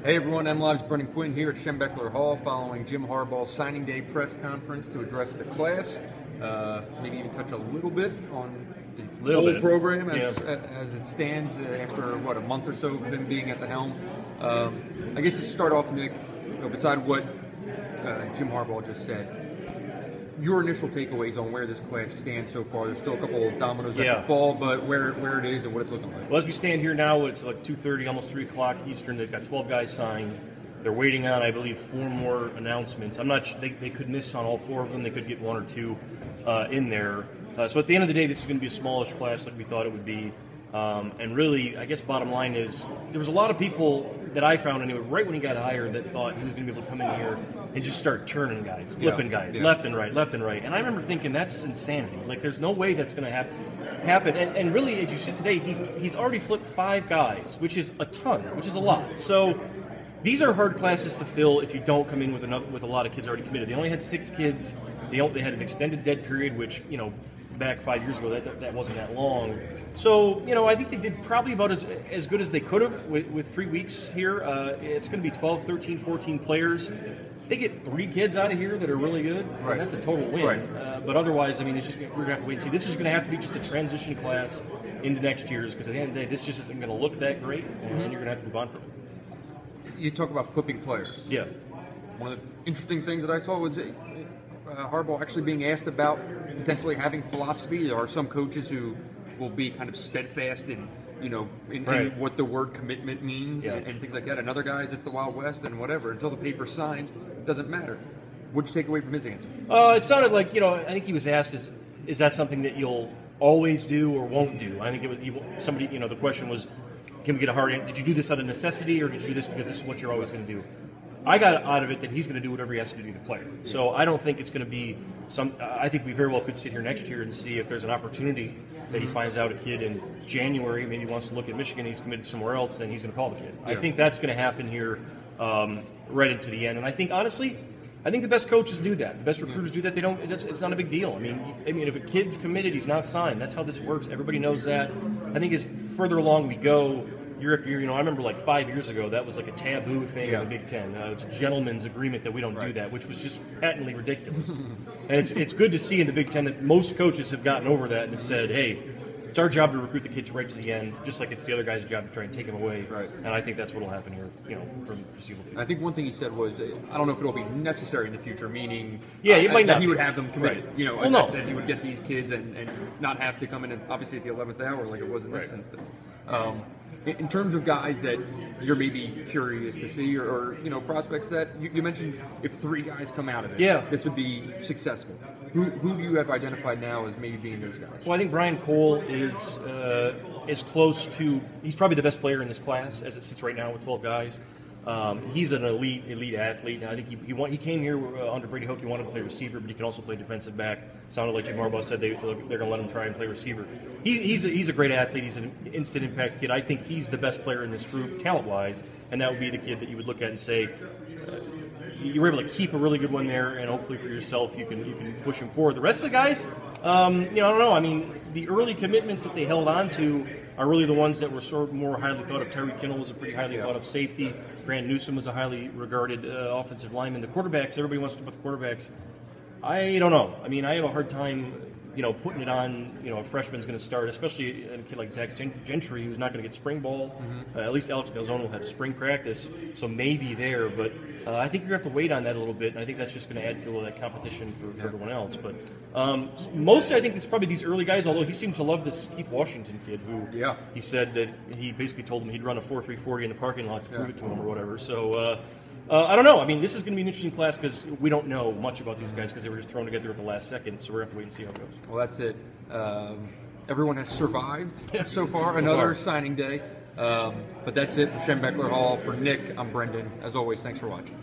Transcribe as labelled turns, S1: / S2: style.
S1: Hey everyone, MLive's Brendan Quinn here at Schembechler Hall following Jim Harbaugh's signing day press conference to address the class. Maybe even touch a little bit on the whole program as it stands after, what, a month or so of him being at the helm. I guess to start off, Nick, beside what Jim Harbaugh just said, your initial takeaways on where this class stands so far. There's still a couple of dominoes that can fall, but where it is and what it's looking like.
S2: Well, as we stand here now, it's like 2:30, almost 3 o'clock Eastern. They've got 12 guys signed. They're waiting on, I believe, 4 more announcements. I'm not sure, they could miss on all 4 of them. They could get 1 or 2 in there. So at the end of the day, this is going to be a smallish class like we thought it would be. And really, I guess bottom line is, there was a lot of people that I found anyway, right when he got hired, that thought he was going to be able to come in here and just start turning guys, flipping guys, left and right, left and right. And I remember thinking, that's insanity. Like, there's no way that's going to happen. And really, as you see today, he's already flipped 5 guys, which is a ton, which is a lot. So these are hard classes to fill if you don't come in with a lot of kids already committed. They only had 6 kids. They had an extended dead period, which, back 5 years ago, that wasn't that long. So, I think they did probably about as good as they could have with 3 weeks here. It's going to be 12, 13, 14 players. If they get 3 kids out of here that are really good, that's a total win. Right. But otherwise, it's just we're going to have to wait and see. This is going to have to be just a transition class into next year's, because at the end of the day, this just isn't going to look that great, and you're going to have to move on from it.
S1: You talk about flipping players.
S2: Yeah.
S1: One of the interesting things that I saw was Harbaugh actually being asked about potentially having philosophy. There are some coaches who will be kind of steadfast in what the word commitment means and things like that. And other guys, it's the Wild West and whatever. Until the paper's signed, it doesn't matter. What'd you take away from his answer?
S2: It sounded like, I think he was asked, is that something that you'll always do or won't do? I think it was somebody, the question was, can we get a hard answer? Did you do this out of necessity, or did you do this because this is what you're always going to do? I got out of it that he's going to do whatever he has to do to play. So I don't think it's going to be I think we very well could sit here next year and see if there's an opportunity that he finds out a kid in January, maybe wants to look at Michigan, he's committed somewhere else, then he's going to call the kid. I think that's going to happen here right into the end. And I think, honestly, the best coaches do that. The best recruiters do that. It's not a big deal. I mean, if a kid's committed, he's not signed. That's how this works. Everybody knows that. I think as further along we go, year after year, I remember like 5 years ago, that was like a taboo thing in the Big Ten. It's a gentleman's agreement that we don't do that, which was just patently ridiculous. And it's good to see in the Big Ten that most coaches have gotten over that and have said, hey, it's our job to recruit the kids right to the end, just like it's the other guy's job to try and take them away. Right. And I think that's what will happen here, for the foreseeable future.
S1: I think one thing he said was, I don't know if it'll be necessary in the future, meaning
S2: it might not
S1: that he would have them committed.
S2: Right.
S1: That he would get these kids and not have to come in, obviously, at the 11th hour like it was in this instance. In terms of guys that you're maybe curious to see, or prospects that you mentioned, if 3 guys come out of it, this would be successful. Who do you have identified now as maybe being those guys?
S2: Well, I think Brian Cole is close to. He's probably the best player in this class as it sits right now with 12 guys. He's an elite athlete. I think he came here under Brady Hoke. He wanted to play receiver, but he can also play defensive back. Sounded like Jim Harbaugh said they're going to let him try and play receiver. He's a great athlete. He's an instant impact kid. I think he's the best player in this group, talent-wise, and that would be the kid that you would look at and say, you were able to keep a really good one there, and hopefully for yourself you can push him forward. The rest of the guys, I don't know. I mean, the early commitments that they held on to are really the ones that were sort of more highly thought of. Tyreek Kinnel was a pretty highly thought of safety. Grant Newsom was a highly regarded offensive lineman. The quarterbacks, everybody wants to put the quarterbacks. I don't know. I mean, I have a hard time, putting it on, a freshman's going to start, especially a kid like Zach Gentry, who's not going to get spring ball. At least Alex Malzone will have spring practice, so maybe there. But I think you're going to have to wait on that a little bit, and I think that's just going to add fuel to that competition for everyone else. But mostly I think it's probably these early guys, although he seemed to love this Keith Washington kid who he said that he basically told him he'd run a 4.340 in the parking lot to prove it to him or whatever. So I don't know. I mean, this is going to be an interesting class because we don't know much about these guys because they were just thrown together at the last second, so we're going to have to wait and see how it goes.
S1: Well, that's it. Everyone has survived so far. Another signing day. But that's it for Schembechler Hall. For Nick, I'm Brendan. As always, thanks for watching.